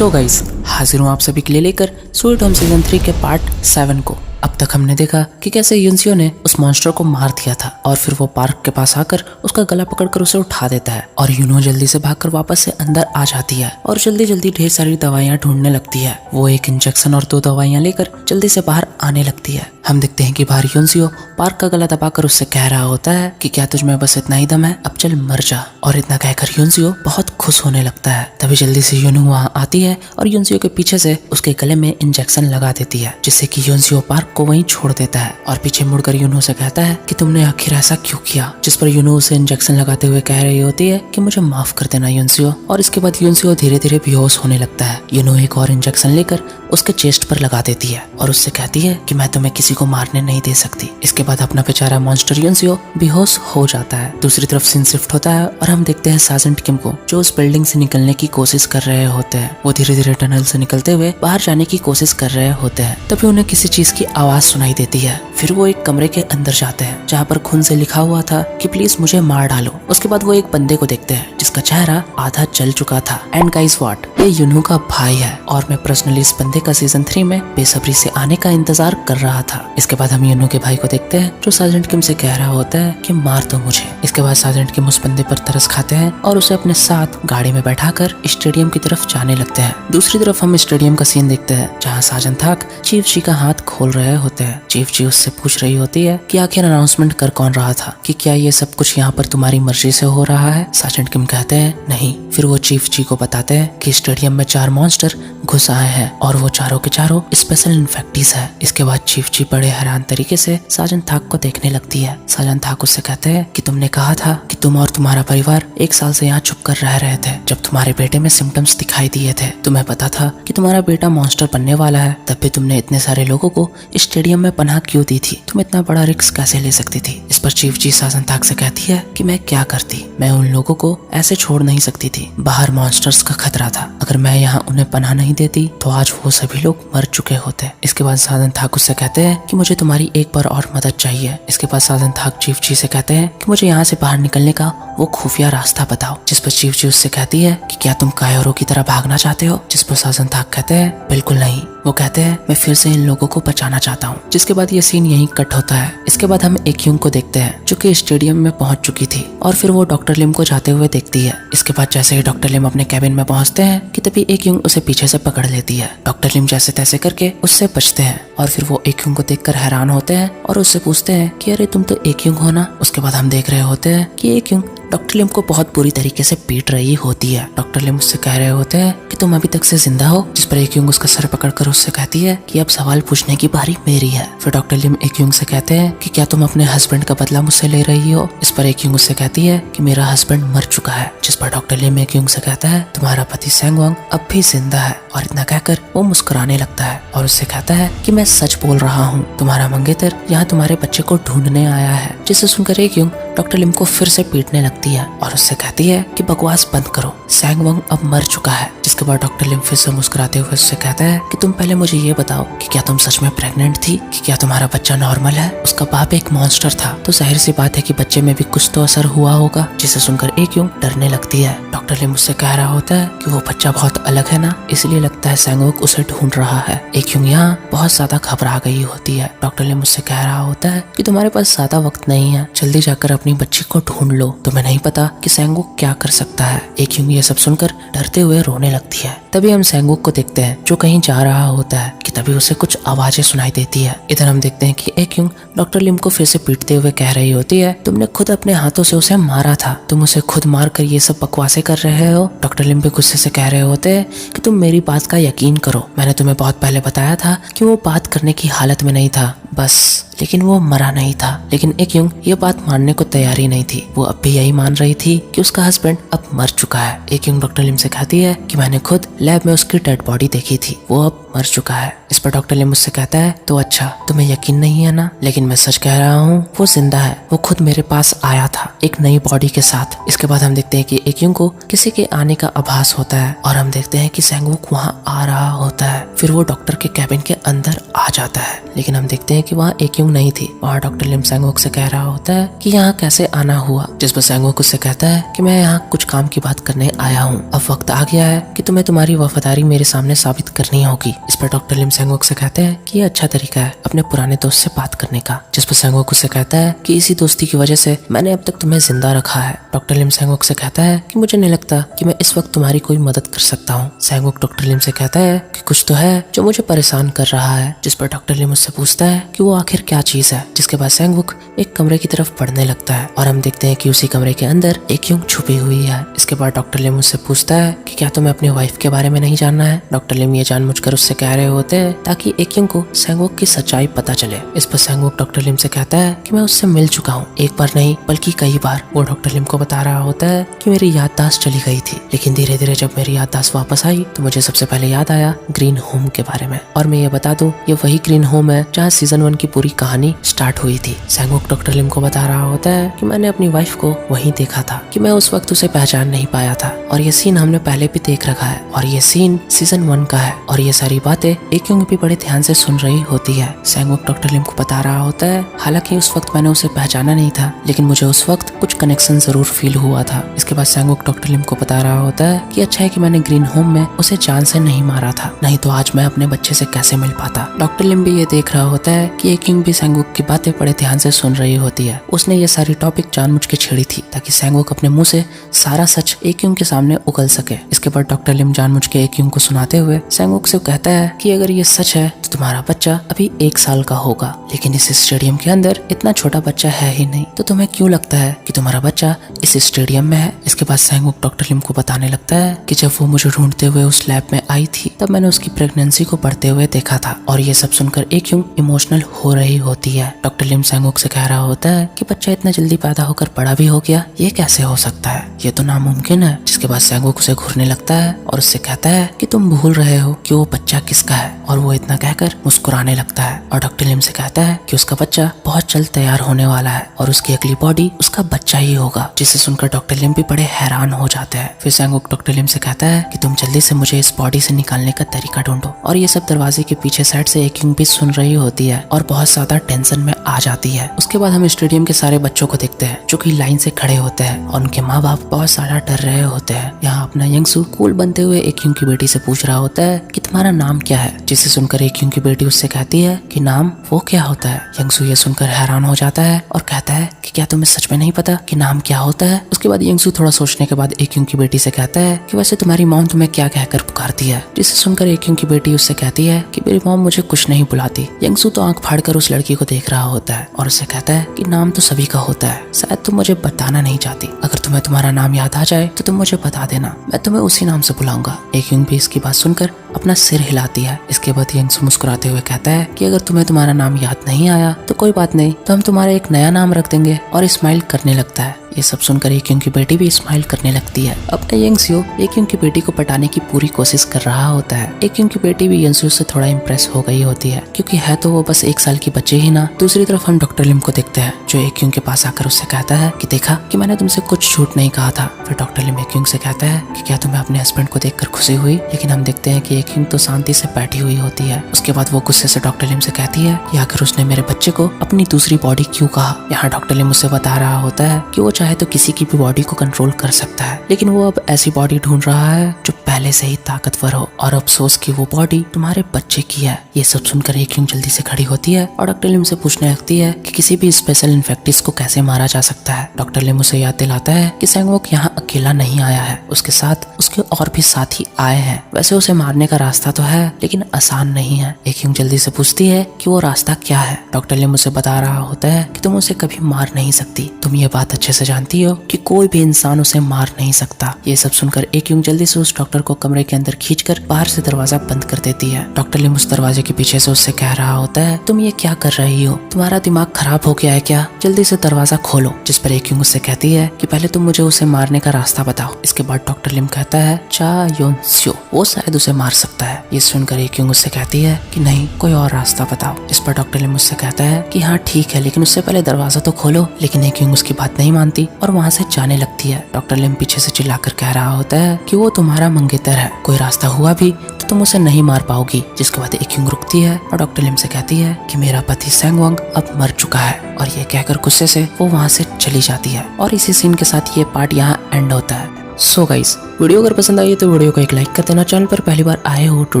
So guys, हाजिर हूँ आप सभी के लिए लेकर स्वीट होम सीजन 3 के पार्ट 7 को। अब तक हमने देखा कि कैसे युनसियो ने उस मॉन्स्टर को मार दिया था और फिर वो पार्क के पास आकर उसका गला पकड़कर उसे उठा देता है और यूनो जल्दी से भागकर वापस से अंदर आ जाती है और जल्दी जल्दी ढेर सारी दवाइयां ढूंढने लगती है। वो एक इंजेक्शन और 2 दवाइयां लेकर जल्दी से बाहर आने लगती है। हम देखते हैं कि बाहर युनसियो पार्क का गला दबाकर उससे कह रहा होता है कि क्या तुझ में बस इतना ही दम है, अब चल मर जा। और इतना कहकर युनसियो बहुत खुश होने लगता है। तभी जल्दी से यूनो वहाँ आती है और युनसियो के पीछे से उसके गले में इंजेक्शन लगा देती है, जिससे कि युनसियो पार्क को वहीं छोड़ देता है और पीछे मुड़कर यूनो से कहता है कि तुमने आखिर ऐसा क्यों किया। जिस पर यूनो उसे इंजेक्शन लगाते हुए कह रही होती है कि मुझे माफ कर देना युनसियो। और इसके बाद युनसियो धीरे धीरे बेहोश होने लगता है। यूनो एक और इंजेक्शन लेकर उसके चेस्ट पर लगा देती है और उससे कहती है कि मैं तुम्हें किसी को मारने नहीं दे सकती। इसके बाद अपना बेचारा मॉन्स्टर युनसियो बेहोश हो जाता है। दूसरी तरफ सीन शिफ्ट होता है और हम देखते हैं सार्जेंट किम को, जो उस बिल्डिंग से निकलने की कोशिश कर रहे होते हैं। वो धीरे धीरे टनल से निकलते हुए बाहर जाने की कोशिश कर रहे होते हैं। तभी उन्हें किसी चीज की आवाज सुनाई देती है। फिर वो एक कमरे के अंदर जाते हैं जहाँ पर खून से लिखा हुआ था कि प्लीज मुझे मार डालो। उसके बाद वो एक बंदे को देखते हैं जिसका चेहरा आधा जल चुका था। एंड गाइस व्हाट, ये यूनो का भाई है और मैं पर्सनली इस बंदे का सीजन 3 में बेसब्री से आने का इंतजार कर रहा था। इसके बाद हम यूनो के भाई को देखते हैं जो सार्जेंट किम से कह रहा होता है कि मार दो मुझे। इसके बाद सार्जेंट किम उस बंदे पर तरस खाते हैं और उसे अपने साथ गाड़ी में बैठाकर स्टेडियम की तरफ जाने लगते हैं। दूसरी तरफ हम स्टेडियम का सीन देखते हैं जहाँ साजन थाक चीफ जी का हाथ खोल रहे होते हैं। चीफ जी उससे पूछ रही होती है कि आखिर अनाउंसमेंट कर कौन रहा था, कि क्या ये सब कुछ यहाँ पर तुम्हारी मर्जी से हो रहा है। सार्जेंट किम कहते हैं नहीं। फिर वो चीफ जी को बताते हैं कि स्टेडियम में 4 मॉन्स्टर घुस आए हैं और वो चारों के चारों स्पेशल इन्फेक्टीज है। इसके बाद चीफ जी बड़े हैरान तरीके से साजन थाक को देखने लगती है। साजन थाक उससे कहते हैं कि तुमने कहा था कि तुम और तुम्हारा परिवार 1 साल से यहाँ छुप कर रह रहे थे। जब तुम्हारे बेटे में सिम्टम्स दिखाई दिए थे, तुम्हें पता था कि तुम्हारा बेटा मॉन्स्टर बनने वाला है, तब भी तुमने इतने सारे लोगों को स्टेडियम में पनाह क्यों दी थी? तुम इतना बड़ा रिस्क कैसे ले सकती थी? इस पर चीफ जी साजन थाक से कहती है कि मैं क्या करती, मैं उन लोगों को ऐसे छोड़ नहीं सकती थी। बाहर मॉन्स्टर्स का खतरा था, अगर मैं यहाँ उन्हें पनाह नहीं देती तो आज वो सभी लोग मर चुके होते। इसके बाद साजन थाक उससे कहते हैं कि मुझे तुम्हारी एक बार और मदद चाहिए। इसके बाद साजन थाक चीफ जी से कहते हैं कि मुझे यहाँ से बाहर निकलने का वो खुफिया रास्ता बताओ। जिस पर चीफ जी उससे कहती है कि क्या तुम कायोरो की तरह भागना चाहते हो? जिस पर साजन थाक कहते हैं बिल्कुल नहीं। वो कहते हैं मैं फिर से इन लोगों को बचाना चाहता हूँ। जिसके बाद ये सीन यहीं कट होता है। इसके बाद हम एक यूंग को देखते हैं जो कि स्टेडियम में पहुंच चुकी थी और फिर वो डॉक्टर लिम को जाते हुए देखती है। इसके बाद जैसे ही डॉक्टर लिम अपने कैबिन में पहुंचते हैं कि तभी एक यूंग उसे पीछे से पकड़ लेती है। डॉक्टर लिम जैसे तैसे करके उससे बचते हैं और फिर वो एक यूंग को देखकर हैरान होते हैं और उससे पूछते हैं कि अरे तुम तो एक यूंग हो ना। उसके बाद हम देख रहे होते हैं कि एक यूंग डॉक्टर लिम को बहुत बुरी तरीके से पीट रही होती है। डॉक्टर लिम उससे कह रहे होते हैं कि तुम अभी तक से जिंदा हो। जिस पर एक यूंग उसका सर पकड़कर उससे कहती है कि अब सवाल पूछने की बारी मेरी है। फिर डॉक्टर लिम एक यूंग से कहते हैं कि क्या तुम अपने हस्बैंड का बदला मुझसे ले रही हो? इस पर एक यूंग उससे कहती है कि मेरा हस्बैंड मर चुका है। जिस पर डॉक्टर लिम एक यूंग से कहता है तुम्हारा पति सेंगवांग अब भी जिंदा है। और इतना कहकर वो मुस्कुराने लगता है और उससे कहता है कि मैं सच बोल रहा हूँ, तुम्हारा मंगेतर यहाँ तुम्हारे बच्चे को ढूंढने आया है। जिसे सुनकर एक यूंग डॉक्टर लिम को फिर से पीटने लगती है और उससे कहती है कि बकवास बंद करो, सेंगवांग अब मर चुका है। जिसके बाद डॉक्टर लिम फिर से मुस्कुराते हुए उससे कहता है कि तुम पहले मुझे ये बताओ कि क्या तुम सच में प्रेग्नेंट थी, कि क्या तुम्हारा बच्चा नॉर्मल है? उसका बाप एक मॉन्स्टर था तो जाहिर सी बात है कि बच्चे में भी कुछ तो असर हुआ होगा। जिसे सुनकर एक यूंग डरने लगती है। डॉक्टर लिम उससे कह रहा होता है कि वो बच्चा बहुत अलग है ना, इसलिए लगता है सेंगवांग उसे ढूंढ रहा है। एक यूंग यहाँ बहुत ज्यादा घबरा गई होती है। डॉक्टर लिम उससे कह रहा होता है कि तुम्हारे पास ज्यादा वक्त नहीं है, जल्दी जाकर अपनी बच्ची को ढूंढ लो, तुम्हें नहीं पता कि सेंगवांग क्या कर सकता है। एक यूंग ये सब सुनकर डरते हुए रोने लगती है। तभी हम सेंगवांग को देखते हैं जो कहीं जा रहा होता है कि तभी उसे कुछ आवाजें सुनाई देती है। इधर हम देखते हैं कि एक यूंग डॉक्टर लिम को फिर से पीटते हुए कह रही होती है तुमने खुद अपने हाथों से उसे मारा था, तुम उसे खुद मार कर ये सब बकवासें कर रहे हो। डॉक्टर लिम भी गुस्से से कह रहे होते हैं कि तुम मेरी बात का यकीन करो, मैंने तुम्हें बहुत पहले बताया था कि वो बात करने की हालत में नहीं था बस, लेकिन वो मरा नहीं था। लेकिन एक यूंग ये बात मानने को तैयार ही नहीं थी। वो अब भी यही मान रही थी कि उसका हस्बैंड अब मर चुका है। एक यूंग डॉक्टर लिम से कहती है कि मैंने खुद लैब में उसकी डेड बॉडी देखी थी, वो अब मर चुका है। इस पर डॉक्टर लिम मुझसे कहता है तो अच्छा, तुम्हें यकीन नहीं है ना, लेकिन मैं सच कह रहा हूँ, वो जिंदा है। वो खुद मेरे पास आया था एक नई बॉडी के साथ। इसके बाद हम देखते हैं कि एक यूंग को किसी के आने का आभास होता है और हम देखते हैं कि सेंगवुक वहाँ आ रहा होता है। फिर वो डॉक्टर के कैबिन के अंदर आ जाता है, लेकिन हम देखते हैं कि वहाँ एक्युंग नहीं थी। वहाँ डॉक्टर लिम सैंगवोक से कह रहा होता है कि यहाँ कैसे आना हुआ, जिस पर सैंगवोक उससे कहता है कि मैं यहाँ कुछ काम की बात करने आया हूँ। अब वक्त आ गया है कि तुम्हें तुम्हारी वफादारी मेरे सामने साबित करनी होगी। इस पर डॉक्टर लिम सैंगवोक से कहते हैं कि ये अच्छा तरीका है अपने पुराने दोस्त से बात करने का, जिस पर सैंगवोक उससे कहता है कि इसी दोस्ती की वजह से मैंने अब तक तुम्हें जिंदा रखा है। डॉक्टर लिम सैंगवोक से कहता है कि मुझे नहीं लगता कि मैं इस वक्त तुम्हारी कोई मदद कर सकता हूँ। सैंगवोक डॉक्टर लिम से कहता है कि कुछ तो है जो मुझे परेशान कर रहा है, जिस पर डॉक्टर लिम उससे पूछता है कि वो आखिर क्या चीज है। जिसके बाद सैंगवोक एक कमरे की तरफ बढ़ने लगता है और हम देखते हैं कि उसी कमरे के अंदर एक्युंग छुपी हुई है। इसके बाद डॉक्टर लिम उससे पूछता है कि क्या तुम्हें अपनी वाइफ के बारे में नहीं जानना है। डॉक्टर लिम ये जानबूझकर उससे कह रहे होते हैं ताकि एक्युंग को सैंगवोक की सच्चाई पता चले। इस पर सैंगवोक डॉक्टर लिम से कहता है कि मैं उससे मिल चुका हूँ, एक बार नहीं बल्कि कई बार। वो डॉक्टर लिम को बता रहा होता है कि मेरी याददाश्त चली गई थी, लेकिन धीरे धीरे जब मेरी याददाश्त वापस आई तो मुझे सबसे पहले याद आया ग्रीन होम के बारे में। और मैं ये बता दूं, ये वही ग्रीन होम है जहाँ सीजन 1 की पूरी कहानी स्टार्ट हुई थी। सैंगवोक डॉक्टर लिम को बता रहा होता है कि मैंने अपनी वाइफ को वहीं देखा था, कि मैं उस वक्त उसे पहचान नहीं पाया था और ये सीन हमने पहले भी देख रखा है और ये सीन सीजन 1 का है और ये सारी बातें एक्युंग भी बड़े ध्यान से सुन रही होती है। सैंगवोक डॉक्टर लिम को बता रहा होता है हालांकि उस वक्त मैंने उसे पहचाना नहीं था, लेकिन मुझे उस वक्त कुछ कनेक्शन जरूर फील हुआ था। इसके बाद सैंगवोक डॉक्टर लिम को बता रहा होता है कि अच्छा है कि मैंने ग्रीन होम में उसे जान से नहीं मारा था, नहीं तो आज मैं अपने बच्चे से कैसे मिल पाता। डॉक्टर लिम भी ये देख रहा होता है कि एक्युंग भी सैंगवोक की बातें बड़े ध्यान से सुन रही होती है। उसने ये सारी टॉपिक जानबूझ के छेड़ी थी ताकि सैंगवोक अपने मुंह से सारा सच एक्युंग के सामने उगल सके। इसके बाद डॉक्टर लिम जानबूझ के एक्युंग को सुनाते हुए सैंगवोक से कहता है कि अगर ये सच है तो तुम्हारा बच्चा अभी 1 साल का होगा, लेकिन इस स्टेडियम के अंदर इतना छोटा बच्चा है ही नहीं, तो तुम्हें क्यों लगता है कि तुम्हारा बच्चा इस स्टेडियम में है। इसके बाद सैंगवोक डॉक्टर लिम को बताने लगता है कि जब वो मुझे ढूंढते हुए उस लैब में आई थी तब मैंने उसकी प्रेगनेंसी को बढ़ते हुए देखा था। और ये सब सुनकर एक्युंग इमोशनल हो रही होती है। डॉक्टर लिम सैंगवोक से कह रहा होता है कि बच्चा इतना जल्दी पैदा होकर बड़ा भी हो गया, ये कैसे हो सकता है, ये तो नामुमकिन है। जिसके बाद सैंगवोक उसे घूरने लगता है और उससे कहता है कि तुम भूल रहे हो कि वो बच्चा किसका है, और वो इतना कहकर मुस्कुराने लगता है। और डॉक्टर लिम से कहता है कि उसका बच्चा बहुत जल्द तैयार होने वाला है और उसकी अगली बॉडी उसका बच्चा ही होगा। जिसे सुनकर डॉक्टर लिम भी बड़े हैरान हो जाते हैं। फिर सैंगवोक डॉक्टर लिम से कहता है कि तुम जल्दी से मुझे इस बॉडी से निकालने का तरीका ढूंढो। और ये सब दरवाजे के पीछे साइड से एक्युंग भी सुन रही होती है और बहुत ज्यादा टेंशन में आ जाती है। उसके बाद हम स्टेडियम के सारे बच्चों को देखते हैं जो कि लाइन से खड़े होते हैं और उनके माँ बाप बहुत ज्यादा डर रहे होते हैं। यहाँ अपना यंगसू कूल बनते हुए एक्युंग की बेटी से पूछ रहा होता है कि तुम्हारा नाम क्या है, जिसे सुनकर एक्युंग की बेटी उससे कहती है कि नाम वो क्या होता है। यंगसू ये सुनकर हैरान हो जाता है और कहता है कि क्या तुम्हें सच में नहीं पता कि नाम क्या होता है। उसके बाद यंगसू थोड़ा सोचने के बाद एक्युंग की बेटी से कहता है कि वैसे तुम्हारी मॉम तुम्हें क्या कहकर पुकारती है। जिसे सुनकर एक्युंग की बेटी उससे कहती है कि मेरी मॉम मुझे कुछ नहीं बुलाती। यंगसू तो आंख फाड़कर उस लड़की को देख रहा होता है और उससे कहता है कि नाम तो सभी का होता है, शायद तुम मुझे बताना नहीं चाहती। अगर तुम्हें तुम्हारा नाम याद आ जाए तो तुम मुझे बता देना, मैं तुम्हें उसी नाम से बुलाऊंगा। एक्युंग भी इसकी बात सुनकर अपना सिर हिलाती है। इसके बाद यंगसू मुस्कुराते हुए कहता है कि अगर तुम्हें तुम्हारा नाम याद नहीं आया तो कोई बात नहीं, तो हम तुम्हारा एक नया नाम रख देंगे। और स्माइल करने लगता है। ये सब सुनकर एक्युंग की बेटी भी स्माइल करने लगती है। अब यंगसू एक्युंग की बेटी को पटाने की पूरी कोशिश कर रहा होता है। एक्युंग की बेटी भी यंगसू से थोड़ा इम्प्रेस हो गई होती है, क्योंकि है तो वो बस 1 साल की बच्चे ही ना। दूसरी तरफ हम डॉक्टर लिम को देखते हैं जो एक्युंग के पास आकर उससे कहता है कि देखा कि मैंने तुमसे कुछ झूठ नहीं कहा था। फिर डॉक्टर लिम एक्युंग से कहता है कि क्या तुम्हें अपने हस्बैंड को देखकर खुशी हुई, लेकिन हम देखते हैं कि एक्युंग तो शांति से बैठी हुई होती है। उसके बाद वो गुस्से से डॉक्टर लिम से कहती है कि आखिर उसने मेरे बच्चे को अपनी दूसरी बॉडी क्यों कहा। यहाँ डॉक्टर लिम उससे बता रहा होता है कि वो चाहे तो किसी की भी बॉडी को कंट्रोल कर सकता है, लेकिन वो अब ऐसी बॉडी ढूंढ रहा है जो पहले से ही ताकतवर हो, और अफसोस कि वो बॉडी तुम्हारे बच्चे की है। ये सब सुनकर एक्युंग जल्दी से खड़ी होती है और डॉक्टर लिम से पूछने लगती है कि किसी भी स्पेशल इन्फेक्टिस को कैसे मारा जा सकता है। डॉक्टर लिम उसे याद दिलाता है कि सैंगवोक यहाँ अकेला नहीं आया है, उसके साथ उसके और भी साथी आए हैं। वैसे उसे मारने का रास्ता तो है, लेकिन आसान नहीं है। एक्युंग जल्दी से पूछती है कि वो रास्ता क्या है। डॉक्टर लिम उसे बता रहा होता है कि तुम उसे कभी मार नहीं सकती, तुम ये बात अच्छे से जानती हो कि कोई भी इंसान उसे मार नहीं सकता। ये सब सुनकर एक्युंग जल्दी से उस डॉक्टर को कमरे के अंदर खींचकर बाहर से दरवाजा बंद कर देती है। डॉक्टर लिम उस दरवाजे के पीछे से उससे कह रहा होता है तुम ये क्या कर रही हो, तुम्हारा दिमाग खराब हो गया है क्या, जल्दी से दरवाजा खोलो। जिस पर एक्युंग उससे कहती है कि पहले तुम मुझे उसे मारने का रास्ता बताओ। इसके बाद डॉक्टर लिम कहता है चा योनस्यो, वो शायद उसे मार सकता है। ये सुनकर एक्युंग उससे कहती है कि नहीं, कोई और रास्ता बताओ। इस पर डॉक्टर लिम उससे कहता है कि हाँ ठीक है, लेकिन उससे पहले दरवाजा तो खोलो। लेकिन एक्युंग उसकी बात नहीं मानती और वहाँ से जाने लगती है। डॉक्टर लिम पीछे से चिल्लाकर कह रहा होता है कि वो तुम्हारा मंगेतर है, कोई रास्ता हुआ भी तो तुम उसे नहीं मार पाओगी। जिसके बाद एक रुकती है और डॉक्टर लिम से कहती है कि मेरा पति सेंगवांग अब मर चुका है, और ये कहकर गुस्से से वो वहाँ से चली जाती है। और इसी सीन के साथ ये पार्ट यहाँ एंड होता है। सो गाइस, वीडियो अगर पसंद आई तो वीडियो को एक लाइक कर देना। चैनल पर पहली बार आए हो to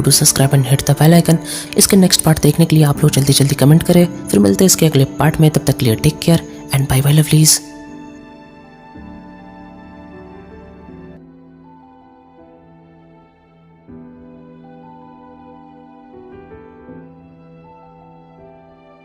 do subscribe and hit the bell icon. इसके नेक्स्ट पार्ट देखने के लिए आप लोग जल्दी जल्दी कमेंट करें। फिर मिलते हैं इसके अगले पार्ट में, तब तक के लिए take care and bye bye lovelies.